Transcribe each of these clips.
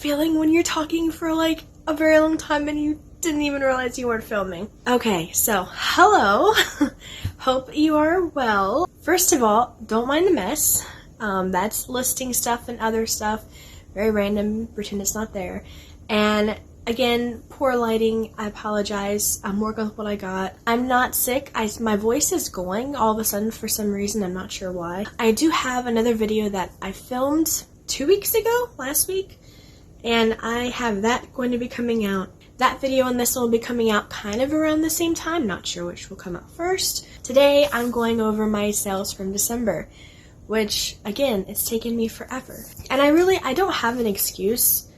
feeling when you're talking for like a very long time and you didn't even realize you weren't filming? Okay, so hello. Hope you are well. First of all, don't mind the mess. That's listing stuff and other stuff. Very random, pretend it's not there. And again, poor lighting, I apologize. I'm working with what I got. I'm not sick. My voice is going all of a sudden for some reason. I'm not sure why. I do have another video that I filmed 2 weeks ago, last week, and I have that going to be coming out. That video and this one will be coming out kind of around the same time. Not sure which will come out first. Today, I'm going over my sales from December, which, again, it's taken me forever. And I don't have an excuse.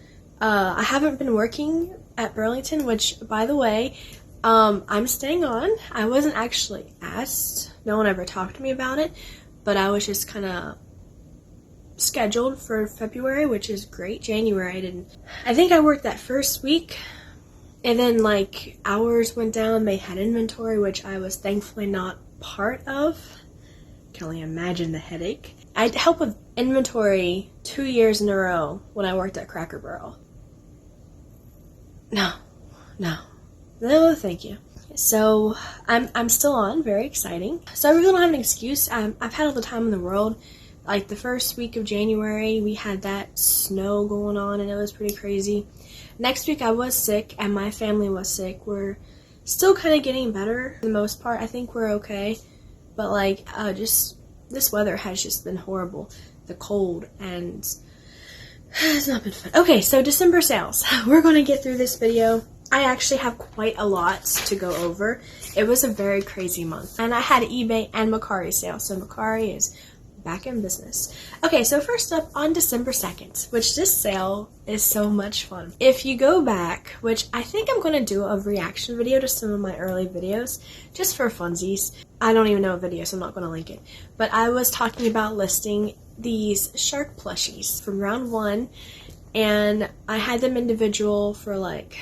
I haven't been working at Burlington, which, by the way, I'm staying on. I wasn't actually asked. No one ever talked to me about it, but I was just kind of scheduled for February, which is great. January, I didn't. I think I worked that first week, and then, like, hours went down. They had inventory, which I was thankfully not part of. Can only imagine the headache. I helped with inventory 2 years in a row when I worked at Cracker Barrel. No, thank you. So I'm still on, very exciting. So I really don't have an excuse. I've had all the time in the world. Like the first week of January, we had that snow going on and it was pretty crazy. Next week I was sick and my family was sick. We're still kind of getting better for the most part. I think we're okay. But like, just this weather has just been horrible. The cold, and it's not been fun. Okay, so December sales. We're going to get through this video. I actually have quite a lot to go over. It was a very crazy month. And I had eBay and Mercari sale. So Mercari is back in business. Okay, so first up on December 2nd, which this sale is so much fun. If you go back, which I think I'm going to do a reaction video to some of my early videos, just for funsies. I don't even know a video, so I'm not going to link it. But I was talking about listing these shark plushies from round 1, and I had them individual for like,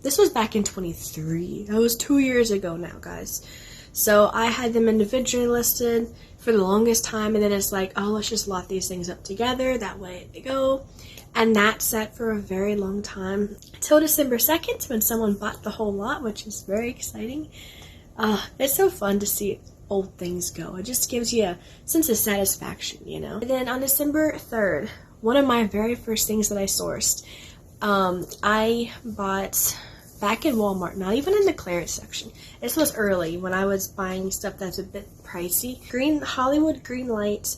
this was back in 23. That was 2 years ago now, guys. So I had them individually listed for the longest time, and then it's like, oh, let's just lot these things up together, that way they go. And that sat for a very long time, until December 2nd, when someone bought the whole lot, which is very exciting. It's so fun to see old things go. It just gives you a sense of satisfaction, you know? And then on December 3rd, one of my very first things that I sourced, I bought back in Walmart, not even in the clearance section. This was early when I was buying stuff that's a bit pricey. Hollywood green light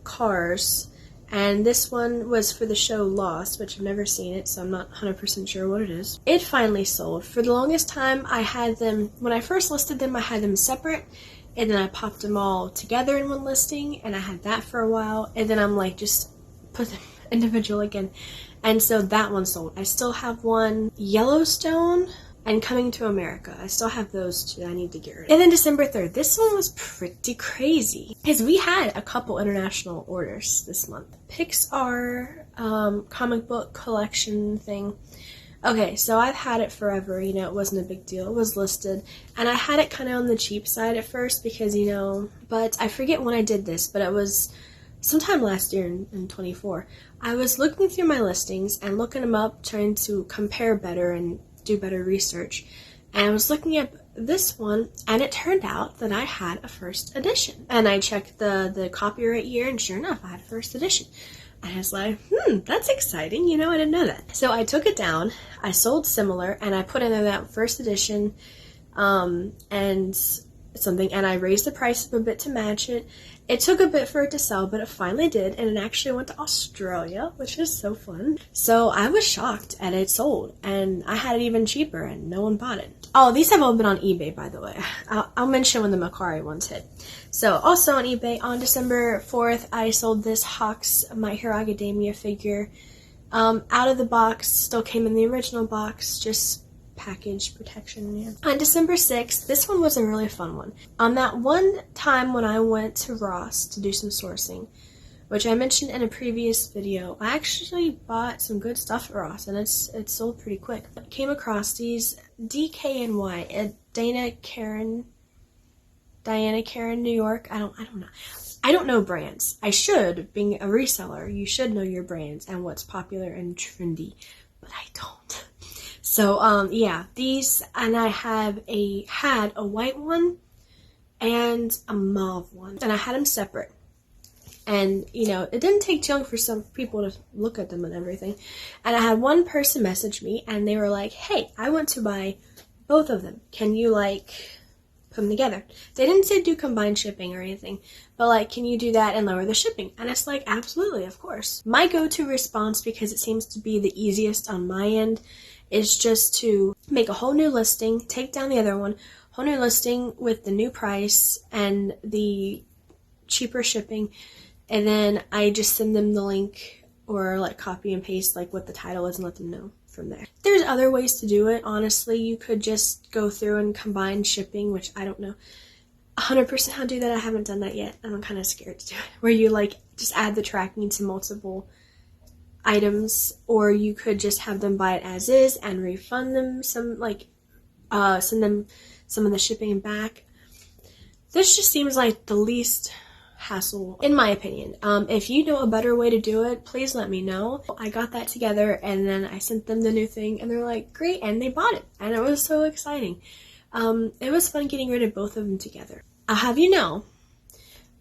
cars, and this one was for the show Lost, which I've never seen it, so I'm not 100% sure what it is. It finally sold. For the longest time, I had them, when I first listed them, I had them separate, and then I popped them all together in one listing, and I had that for a while, and then I'm like, just put them individual again. And so that one sold. I still have one Yellowstone and Coming to America. I still have those two I need to get rid of. And then December 3rd, this one was pretty crazy because we had a couple international orders this month. Pixar comic book collection thing. Okay, so I've had it forever, you know, it wasn't a big deal. It was listed, and I had it kind of on the cheap side at first because, you know, but I forget when I did this, but it was sometime last year in 24. I was looking through my listings and looking them up, trying to compare better and do better research. And I was looking at this one, and it turned out that I had a first edition. And I checked the copyright year, and sure enough, I had a first edition. And I was like, that's exciting, you know, I didn't know that. So I took it down, I sold similar, and I put in there that first edition, and something, and I raised the price up a bit to match it. It took a bit for it to sell, but it finally did, and it actually went to Australia, which is so fun. So I was shocked, and it sold, and I had it even cheaper, and no one bought it. Oh, these have all been on eBay, by the way. I'll mention when the Mercari ones hit. So also on eBay, on December 4th, I sold this Hawks My Hero Academia figure. Out of the box, still came in the original box, just package protection, yeah. On December 6th, this one was a really fun one. On that one time when I went to Ross to do some sourcing, which I mentioned in a previous video, I actually bought some good stuff at Ross, and it's sold pretty quick. I came across these DKNY at Diana Karen, New York. I don't know. I don't know brands. I should, being a reseller, you should know your brands and what's popular and trendy, but I don't. So, yeah, these, and I had a white one and a mauve one, and I had them separate. And, you know, it didn't take too long for some people to look at them and everything. And I had one person message me, and they were like, hey, I want to buy both of them. Can you, like, put them together? They didn't say do combined shipping or anything, but, like, can you do that and lower the shipping? And it's like, absolutely, of course. My go-to response, because it seems to be the easiest on my end, is just to make a whole new listing, take down the other one, whole new listing with the new price and the cheaper shipping, and then I just send them the link or like copy and paste like what the title is and let them know from there. There's other ways to do it. Honestly, you could just go through and combine shipping, which I don't know 100% how to do that. I haven't done that yet, and I'm kind of scared to do it. Where you like just add the tracking to multiple items, or you could just have them buy it as is and refund them some, like send them some of the shipping back. This just seems like the least hassle, in my opinion. If you know a better way to do it, please let me know. I got that together, and then I sent them the new thing, and they're like, great, and they bought it, and it was so exciting. It was fun getting rid of both of them together. I'll have you know,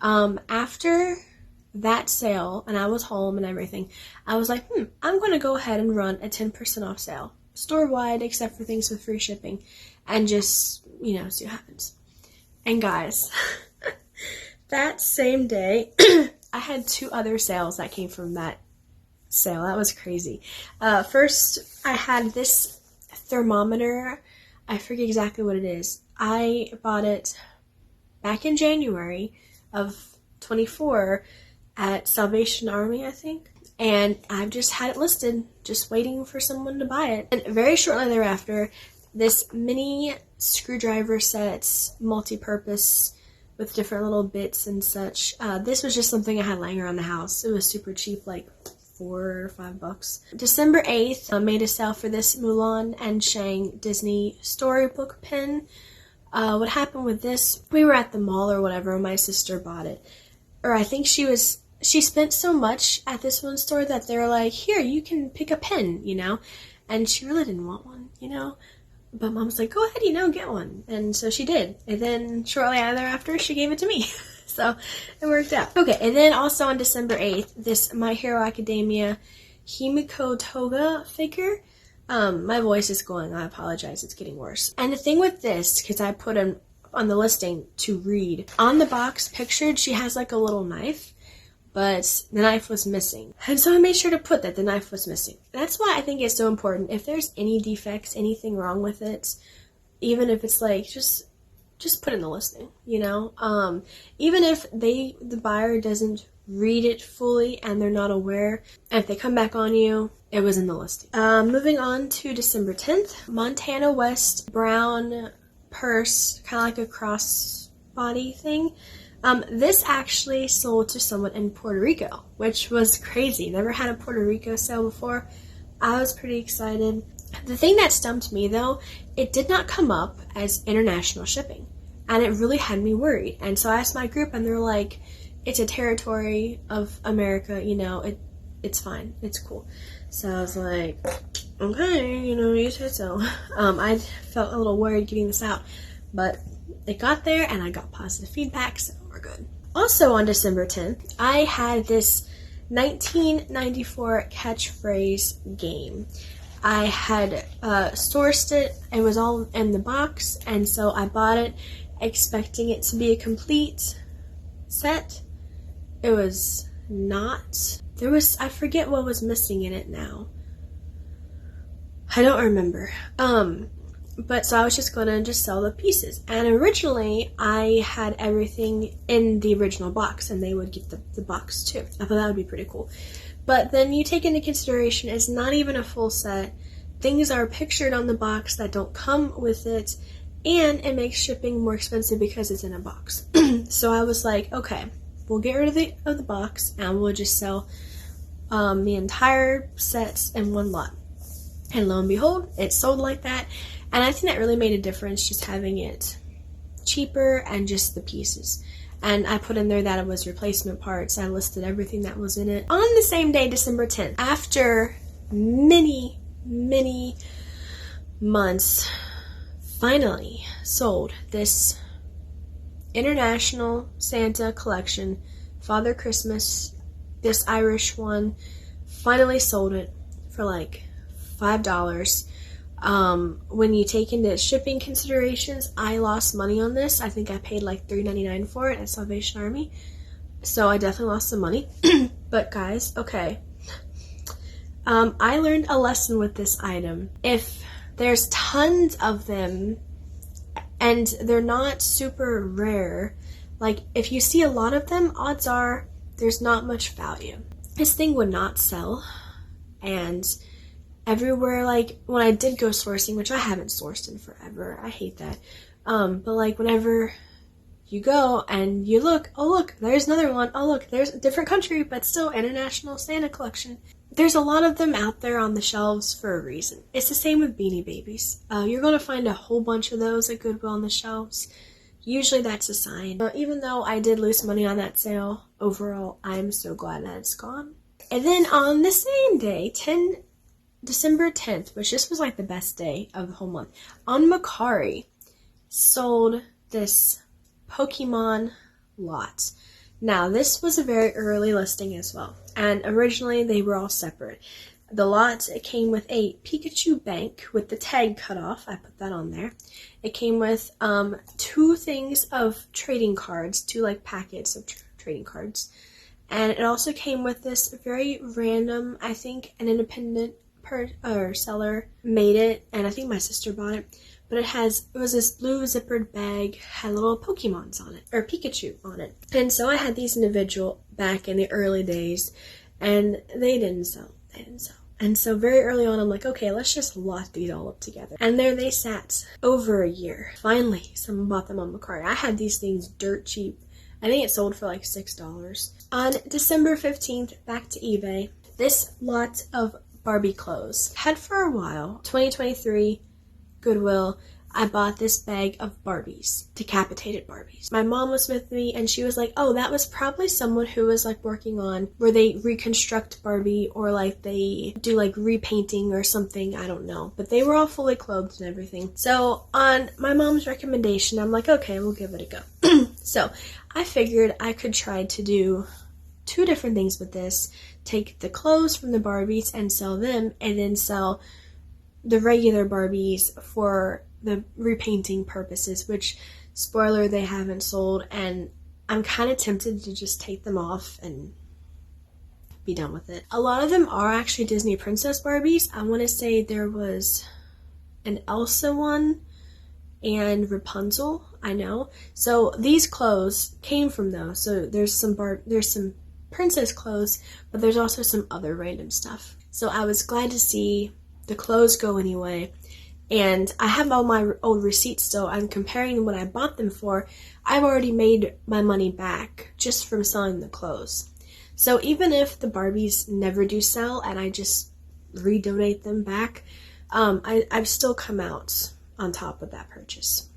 after that sale, and I was home and everything, I was like, I'm going to go ahead and run a 10% off sale, store-wide, except for things with free shipping, and just, you know, see what happens. And guys, that same day, I had 2 other sales that came from that sale. That was crazy. First, I had this thermometer. I forget exactly what it is. I bought it back in January of 24 at Salvation Army, I think. And I've just had it listed, just waiting for someone to buy it. And very shortly thereafter, this mini screwdriver set, multi-purpose, with different little bits and such. This was just something I had laying around the house. It was super cheap, like $4 or $5. December 8th, I made a sale for this Mulan and Shang Disney storybook pen. What happened with this, we were at the mall or whatever, and my sister bought it. Or I think she spent so much at this one store that they were like, here, you can pick a pen, you know? And she really didn't want one, you know? But Mom was like, go ahead, you know, get one. And so she did. And then shortly thereafter, she gave it to me. So it worked out. Okay, and then also on December 8th, this My Hero Academia Himiko Toga figure. My voice is going. I apologize. It's getting worse. And the thing with this, because I put him on the listing to read, on the box pictured, she has like a little knife, but the knife was missing. And so I made sure to put that the knife was missing. That's why I think it's so important. If there's any defects, anything wrong with it, even if it's like, just put it in the listing, you know? Even if the buyer doesn't read it fully and they're not aware, and if they come back on you, it was in the listing. Moving on to December 10th, Montana West brown purse, kind of like a crossbody thing. This actually sold to someone in Puerto Rico, which was crazy. Never had a Puerto Rico sale before. I was pretty excited. The thing that stumped me though, it did not come up as international shipping, and it really had me worried. And so I asked my group, and they're like, it's a territory of America, you know, it's fine, it's cool. So I was like, okay, you know, you said so. I felt a little worried getting this out, but it got there and I got positive feedback, so we're good. Also on December 10th, I had this 1994 catchphrase game. I had sourced it, it was all in the box, and so I bought it expecting it to be a complete set. It was not. I forget what was missing in it now. I don't remember. But so I was just gonna sell the pieces. And originally I had everything in the original box, and they would get the box too. I thought that would be pretty cool. But then you take into consideration it's not even a full set. Things are pictured on the box that don't come with it, and it makes shipping more expensive because it's in a box. So I was like, okay, we'll get rid of the box and we'll just sell the entire sets in one lot. And lo and behold, it sold like that. And I think that really made a difference, just having it cheaper and just the pieces. and I put in there that it was replacement parts. I listed everything that was in it. On the same day, December 10th, after many months, finally sold this International Santa collection, Father Christmas, this Irish one. Finally sold it for like $5. When you take into shipping considerations, I lost money on this. I think I paid like $3.99 for it at Salvation Army, so I definitely lost some money. But guys, okay, I learned a lesson with this item. If there's tons of them and they're not super rare, like if you see a lot of them, odds are there's not much value. This thing would not sell, and everywhere, like when I did go sourcing, which I haven't sourced in forever, I hate that, but like whenever you go and you look, oh look, there's another one, oh look, there's a different country, but still International Santa collection. There's a lot of them out there on the shelves for a reason. It's the same with Beanie Babies. You're going to find a whole bunch of those at Goodwill on the shelves. Usually that's a sign. Even though I did lose money on that sale, overall, I'm so glad that it's gone. And then on the same day, December 10th, which this was like the best day of the whole month, on Mercari, sold this Pokemon lot. Now, this was a very early listing as well, and originally they were all separate. The lot, it came with a Pikachu bank with the tag cut off. I put that on there. It came with 2 things of trading cards, 2 like packets of trading cards. And it also came with this very random, I think an independent seller made it, and I think my sister bought it. But it was this blue zippered bag, had little Pokemons on it, or Pikachu on it. And so I had these individual back in the early days, and they didn't sell. And so very early on, I'm like, okay, let's just lot these all up together. And there they sat over a year. Finally, someone bought them on Mercari. I had these things dirt cheap. I think it sold for like $6. On December 15th, back to eBay, this lot of Barbie clothes. Had for a while, 2023, Goodwill, I bought this bag of Barbies, decapitated Barbies. My mom was with me and she was like, oh, that was probably someone who was like working on where they reconstruct Barbie or like they do like repainting or something, I don't know. But they were all fully clothed and everything. So on my mom's recommendation, I'm like, okay, we'll give it a go. So I figured I could try to do 2 different things with this. Take the clothes from the Barbies and sell them, and then sell the regular Barbies for the repainting purposes, which, spoiler, they haven't sold, and I'm kind of tempted to just take them off and be done with it. A lot of them are actually Disney Princess Barbies. I want to say there was an Elsa one and Rapunzel, I know. So these clothes came from those. So there's some princess clothes, but there's also some other random stuff. So I was glad to see the clothes go anyway. And I have all my old receipts still. I'm comparing what I bought them for. I've already made my money back just from selling the clothes. So even if the Barbies never do sell and I just redonate them back, I've still come out on top of that purchase.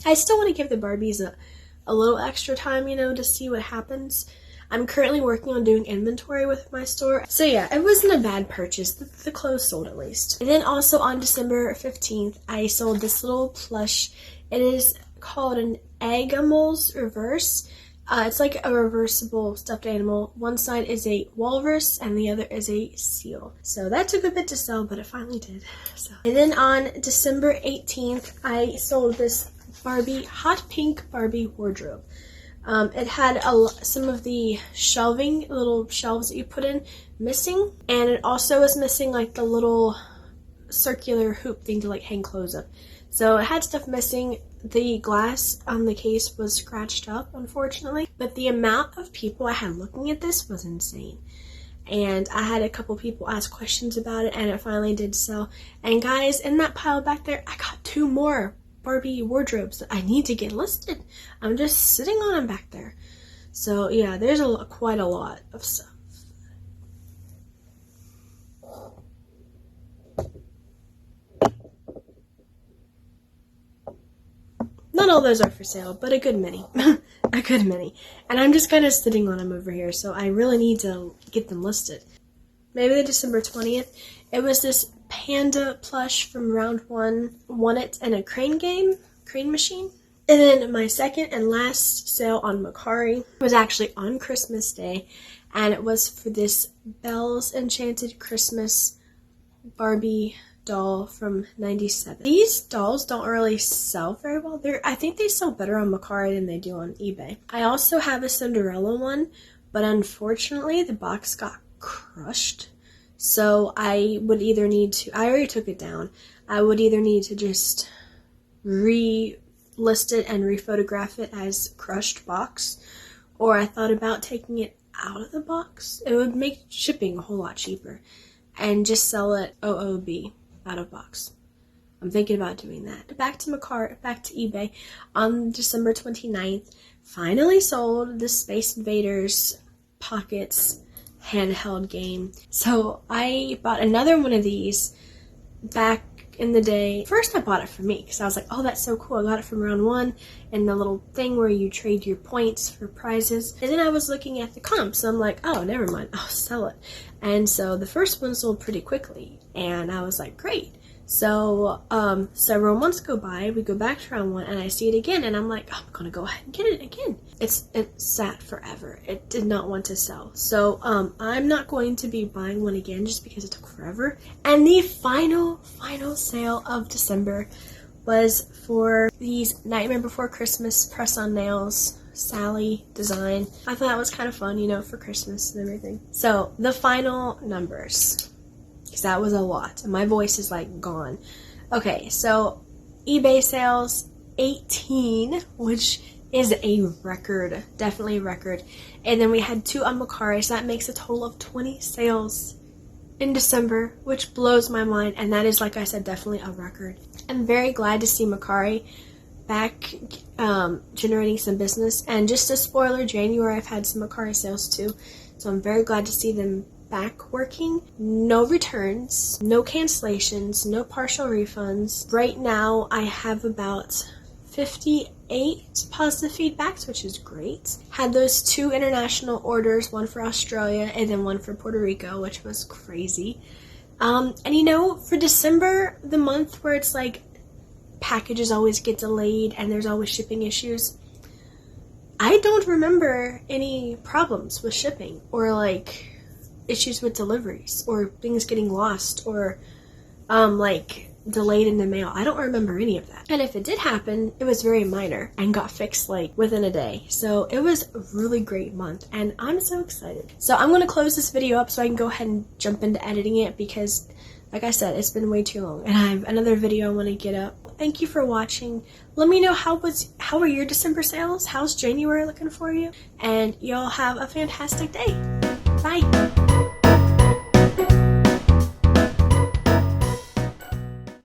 I still want to give the Barbies a little extra time, to see what happens. I'm currently working on doing inventory with my store. So yeah, it wasn't a bad purchase. The clothes sold at least. And then also on December 15th, I sold this little plush. It is called an Eggamals Reverse. It's like a reversible stuffed animal. One side is a walrus and the other is a seal. So that took a bit to sell, but it finally did. So. And then on December 18th, I sold this hot pink Barbie wardrobe. It had some of the shelving, little shelves that you put in, missing. And it also was missing like the little circular hoop thing to like hang clothes up. So it had stuff missing. The glass on the case was scratched up, unfortunately. But the amount of people I had looking at this was insane. And I had a couple people ask questions about it, and it finally did sell. And guys, in that pile back there, I got 2 more Barbie wardrobes that I need to get listed. I'm just sitting on them back there. So yeah, there's quite a lot of stuff. Not all those are for sale, but a good many. a good many. And I'm just kind of sitting on them over here, so I really need to get them listed. Maybe the December 20th. It was this panda plush from round one. Won it in a crane machine. And then my second and last sale on Mercari was actually on Christmas Day, and it was for this Belle's Enchanted Christmas Barbie doll from 97. These dolls don't really sell very well. I think they sell better on Mercari than they do on eBay. I also have a Cinderella one, but unfortunately the box got crushed. So I would either need to, I already took it down, I would either need to just list it and rephotograph it as crushed box, or I thought about taking it out of the box. It would make shipping a whole lot cheaper, and just sell it OOB out of box. I'm thinking about doing that. Back to eBay. On December 29th, finally sold the Space Invaders Pockets handheld game. So I bought another one of these back in the day. First I bought it for me because I was like, oh, that's so cool. I got it from round one and the little thing where you trade your points for prizes. And then I was looking at the comps. So I'm like, oh, never mind, I'll sell it. And so the first one sold pretty quickly and I was like, great. So several months go by, we go back to round one and I see it again and I'm like, oh, I'm gonna go ahead and get it again. It sat forever. It did not want to sell. So I'm not going to be buying one again just because it took forever. And the final sale of December was for these Nightmare Before Christmas press-on nails, Sally design. I thought that was kind of fun, you know, for Christmas and everything. So the final numbers, because that was a lot and my voice is like gone. Okay, so eBay sales 18, which is a record, definitely a record. And then we had 2 on Mercari, so that makes a total of 20 sales in December, which blows my mind, and that is, like I said, definitely a record. I'm very glad to see Mercari back generating some business. And just a spoiler, January I've had some Mercari sales too, so I'm very glad to see them back working. No returns, no cancellations, no partial refunds. Right now I have about 58 positive feedbacks, which is great. Had those 2 international orders, one for Australia and then one for Puerto Rico, which was crazy. And you know, for December, the month where it's like packages always get delayed and there's always shipping issues, I don't remember any problems with shipping or like issues with deliveries or things getting lost or like delayed in the mail. I don't remember any of that. And if it did happen, it was very minor and got fixed like within a day. So it was a really great month and I'm so excited. So I'm going to close this video up so I can go ahead and jump into editing it because, like I said, it's been way too long and I have another video I want to get up. Thank you for watching. Let me know how were your December sales? How's January looking for you? And y'all have a fantastic day. Bye.